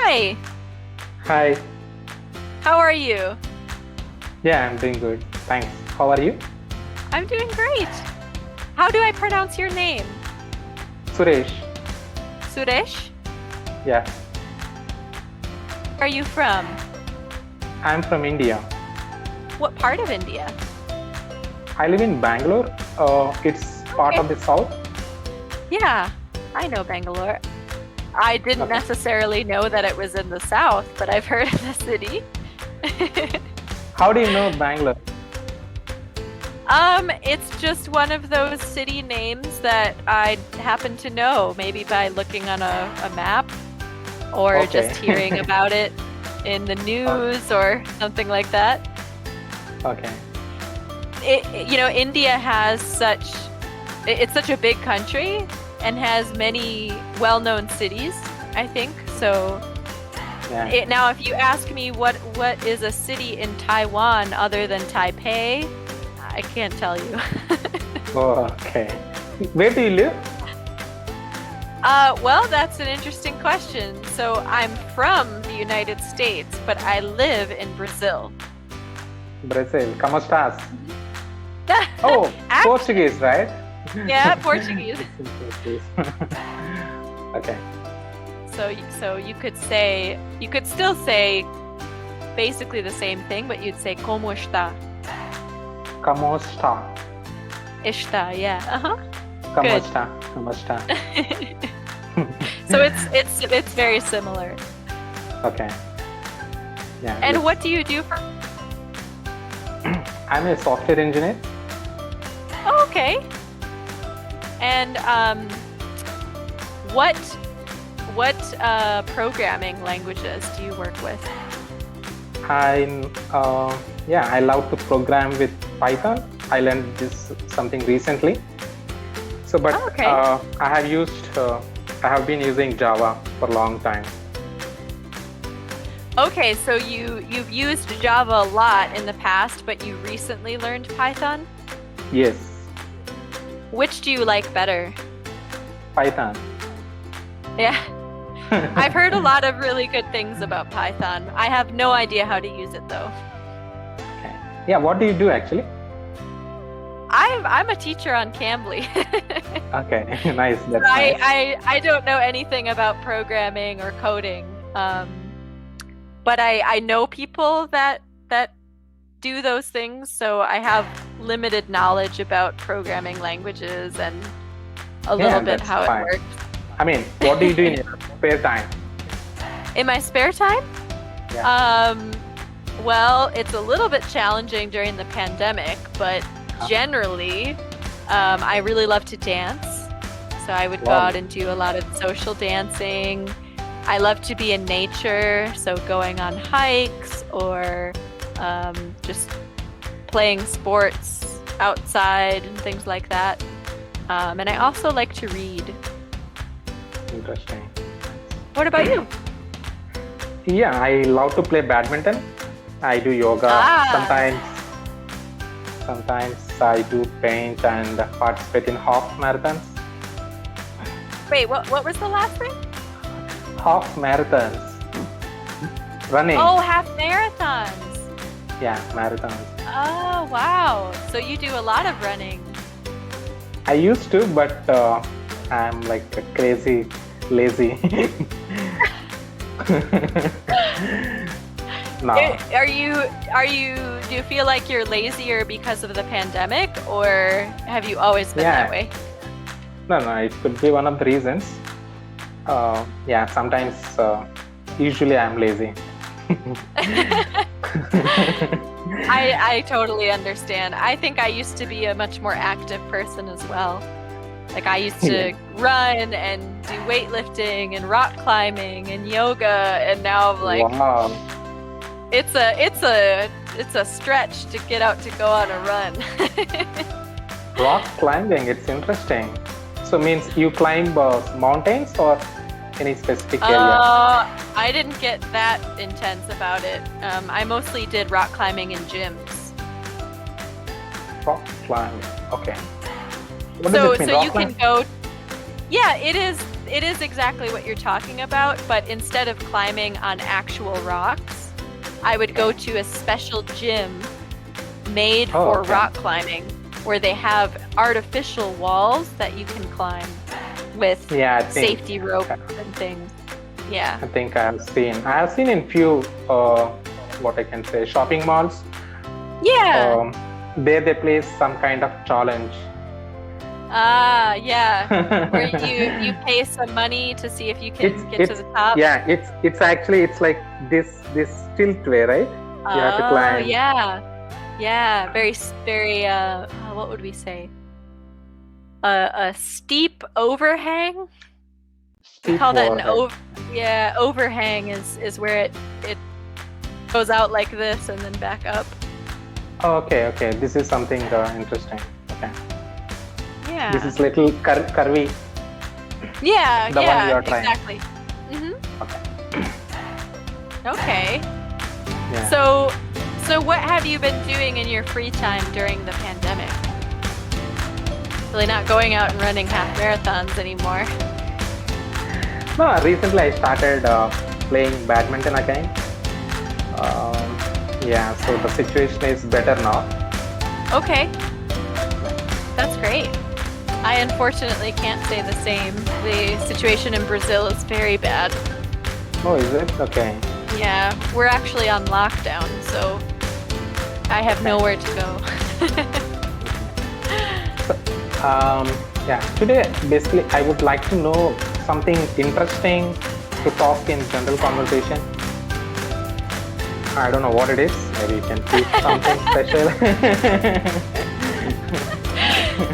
Hi, Hi. how are you? Yeah, I'm doing good. Thanks. How are you? I'm doing great. How do I pronounce your name? Suresh. Suresh? Yeah, Where are you from? I'm from India. What part of India? I live in Bangalore. It's part Okay. of the south. Yeah, I know Bangalore. I didn't Okay. necessarily know that it was in the south, but I've heard of the city. How do you know Bangalore? It's just one of those city names that I happen to know, maybe by looking on a map or Okay. just hearing about it in the news or something like that. Okay. India has it's such a big country and has many well-known cities, I think. So Yeah. now if you ask me what is a city in Taiwan other than Taipei, I can't tell you. Oh, okay. Where do you live? Well, that's an interesting question. So I'm from the United States, but I live in Brazil. Brazil. Como estás? Oh, Act- Portuguese, right? yeah, Portuguese. Portuguese. Okay. So you could still say basically the same thing, but you'd say como está? Como está? Está, yeah. Uh-huh. Como Good. está? Como está? So it's very similar. Okay. Yeah. And yes. what do you do for? I'm a software engineer. Oh, okay. And what programming languages do you work with? I love to program with Python. I learned this something recently. So, but Okay. I have been using Java for a long time. Okay, so you've used Java a lot in the past, but you recently learned Python? Yes, Which do you like better? Python. Yeah. I've heard a lot of really good things about Python. I have no idea how to use it though. Okay. Yeah, what do you do actually? I'm a teacher on Cambly. Okay, nice. That's nice. I don't know anything about programming or coding. But I know people that do those things, so I have limited knowledge about programming languages and a little bit that's how fine. it works. I mean, what do you do in your spare time? In my spare time? Yeah. Well, it's a little bit challenging during the pandemic, but generally, I really love to dance. So I would go Wow. out and do a lot of social dancing. I love to be in nature, so going on hikes or just playing sports outside and things like that. And I also like to read. Interesting. What about you? Yeah, I love to play badminton. I do yoga. Ah. Sometimes I do paint and participate in half marathons. Wait, what was the last thing? Half marathons. Running. Oh, half marathons. Yeah, marathons. Oh, wow. So you do a lot of running. I used to, but I'm like a crazy lazy. No. Do you feel like you're lazier because of the pandemic, or have you always been that way? No, it could be one of the reasons. Sometimes, usually I'm lazy. I totally understand. I think I used to be a much more active person as well. Like I used to run and do weightlifting and rock climbing and yoga, and now I'm like, wow. It's a stretch to get out to go on a run. Rock climbing, it's interesting. So means you climb mountains or any specific area? I didn't get that intense about it. I mostly did rock climbing in gyms. Rock climbing, okay. What So does it mean, you rock can climbing? go. Yeah, it is. it is exactly what you're talking about, but instead of climbing on actual rocks, I would go to a special gym made for rock climbing where they have artificial walls that you can climb with safety ropes and things. Yeah. I think I have seen in few what I can say shopping malls. Yeah. There they place some kind of challenge. Yeah. Where you pay some money to see if you can get to the top. Yeah, it's actually like this tilt way, right? You have to climb. Yeah. Very what would we say? A steep overhang. We call that an overhang is where it goes out like this and then back up. Okay. This is something interesting. Okay. Yeah. This is little curvy. Yeah. The one you are trying. Exactly. Okay. Yeah. So what have you been doing in your free time during the pandemic? Really not going out and running half marathons anymore. No, recently I started playing badminton again. So the situation is better now. Okay. That's great. I unfortunately can't say the same. The situation in Brazil is very bad. Oh, is it? Okay. Yeah, we're actually on lockdown, so I have nowhere to go. Today basically I would like to know something interesting to talk in general conversation. I don't know what it is. Maybe you can teach something special.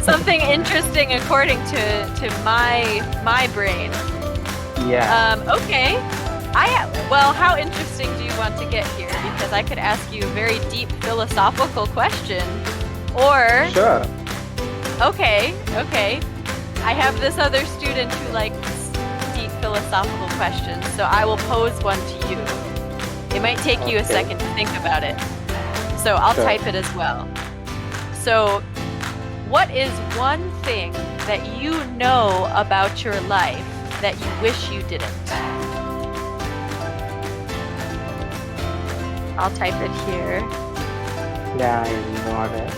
Something interesting according to my brain. Yeah. Okay. How interesting do you want to get here? Because I could ask you a very deep philosophical question, or Sure. Okay. I have this other student who likes deep philosophical questions, so I will pose one to you. It might take you a second to think about it, so I'll type it as well. So, what is one thing that you know about your life that you wish you didn't? I'll type it here. Yeah, I know that.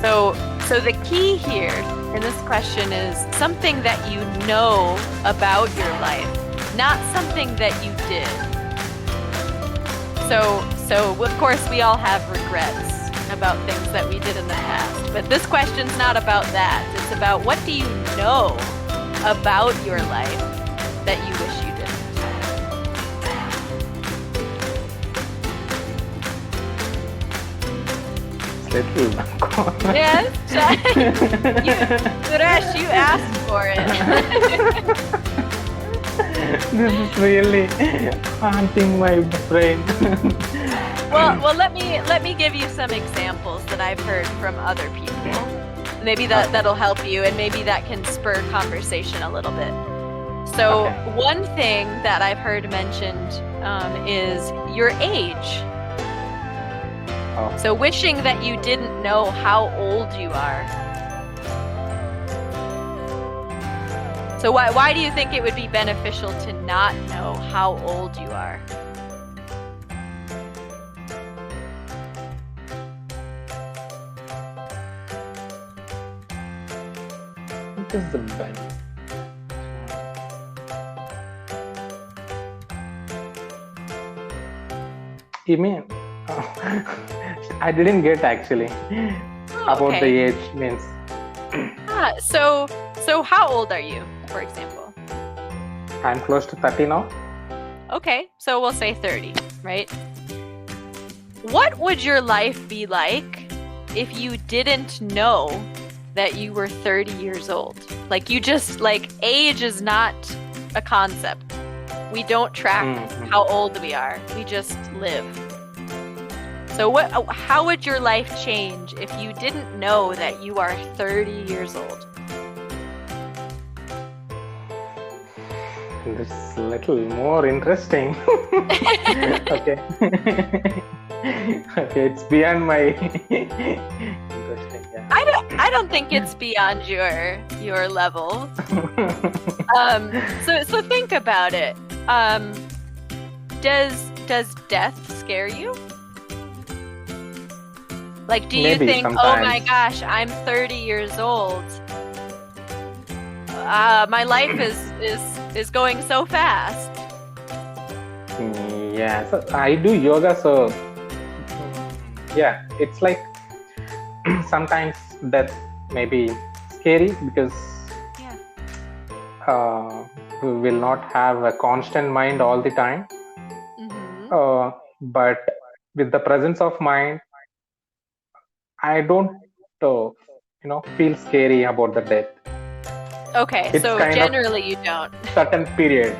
So the key here in this question is something that you know about your life, not something that you did. So of course we all have regrets about things that we did in the past, but this question's not about that. It's about what do you know about your life that you wish you didn't. Little. Yes, Suresh, you asked for it. This is really haunting my brain. Well, let me give you some examples that I've heard from other people. Maybe that'll help you, and maybe that can spur conversation a little bit. So one thing that I've heard mentioned is your age. So wishing that you didn't know how old you are. So why do you think it would be beneficial to not know how old you are? What is the benefit? You mean? I didn't get actually about the age means. So how old are you, for example? I'm close to 30 now. Okay, so we'll say 30, right? What would your life be like if you didn't know that you were 30 years old? Like age is not a concept. We don't track how old we are. We just live. So how would your life change if you didn't know that you are 30 years old? This is a little more interesting. Okay. Okay, it's beyond my interesting. Yeah. I don't think it's beyond your level. So think about it. Does death scare you? Like, do you Maybe think, sometimes. oh my gosh, I'm 30 years old. My life is going so fast. Yeah, so I do yoga, so yeah, it's like sometimes that may be scary because we will not have a constant mind all the time. But with the presence of mind, I don't, feel scary about the death. Okay, It's so kind generally you don't. certain period.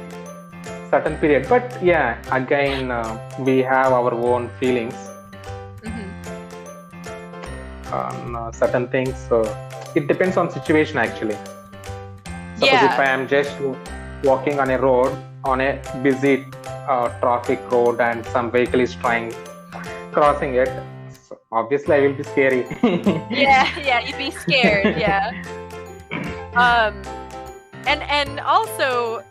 But yeah, again, we have our own feelings on certain things. So it depends on situation actually. Suppose if I am just walking on a road, on a busy traffic road, and some vehicle is crossing it, so obviously I will be scary. Yeah, you'd be scared. Yeah. And also,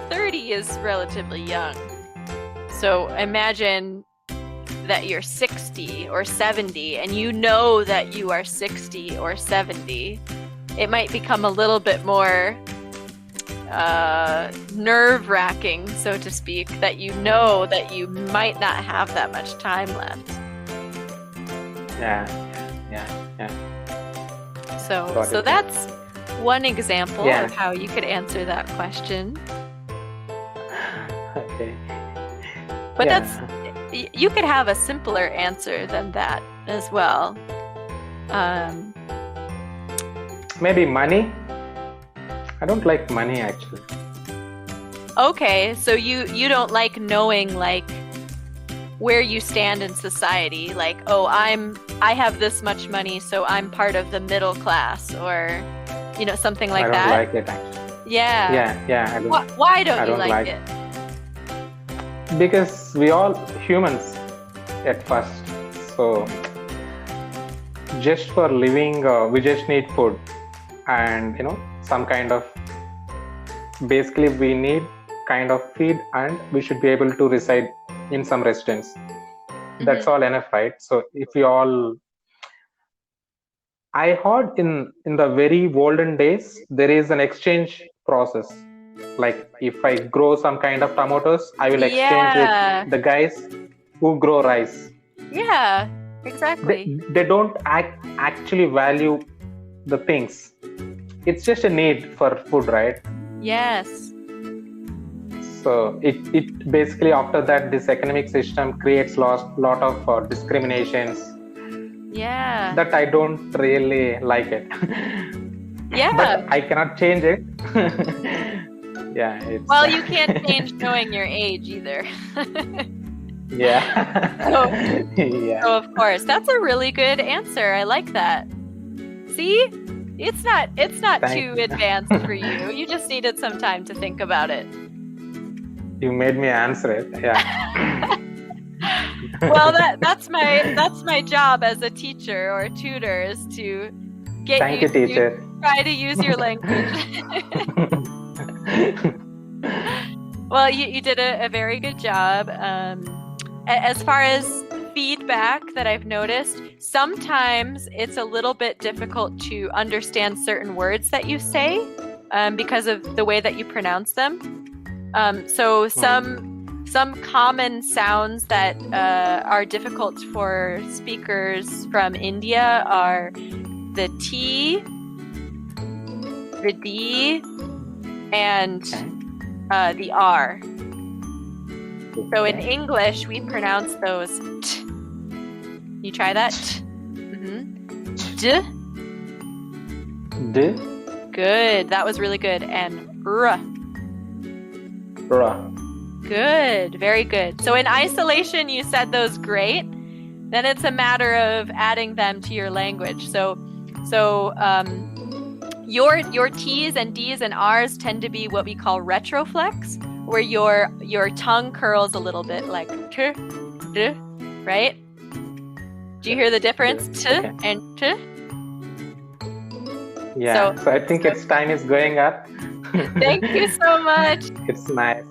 30 is relatively young. So imagine that you're 60 or 70 and you know that you are 60 or 70. It might become a little bit more nerve-wracking, so to speak, that you know that you might not have that much time left. Yeah. So that's one example of how you could answer that question. Okay. But you could have a simpler answer than that as well. Maybe money. I don't like money actually. Okay, so you don't like knowing like where you stand in society, like, oh, I have this much money, so I'm part of the middle class, or something like that. I don't like it actually. Yeah. I don't, why don't you like it? Because we all humans at first, so just for living we just need food and some kind of, basically we need kind of feed, and we should be able to reside in some residence. That's all enough, right? So if we all, I heard in the very olden days there is an exchange process. Like if I grow some kind of tomatoes, I will exchange with the guys who grow rice. Yeah, exactly. They don't actually value the things. It's just a need for food, right? Yes. So it basically, after that, this economic system creates lot of discriminations. Yeah. That I don't really like it. Yeah. But I cannot change it. Yeah. Well, you can't change knowing your age either. Yeah. So of course, that's a really good answer. I like that. See, it's not too advanced for you. You just needed some time to think about it. You made me answer it. Yeah. Well, that's my job as a teacher or tutor, is to get Thank you, teacher. to try to use your language. Well, you did a very good job. As far as feedback that I've noticed, sometimes it's a little bit difficult to understand certain words that you say because of the way that you pronounce them. So some common sounds that are difficult for speakers from India are the T, the D, and the R. So in English, we pronounce those T. You try that? T. D. D. Good. That was really good. And R. R. Good. Very good. So in isolation, you said those great. Then it's a matter of adding them to your language. So your T's and D's and R's tend to be what we call retroflex, where your tongue curls a little bit, like t, d, right? Do you hear the difference? T and t? Yeah. So I think so its time is going up. thank you so much. It's nice.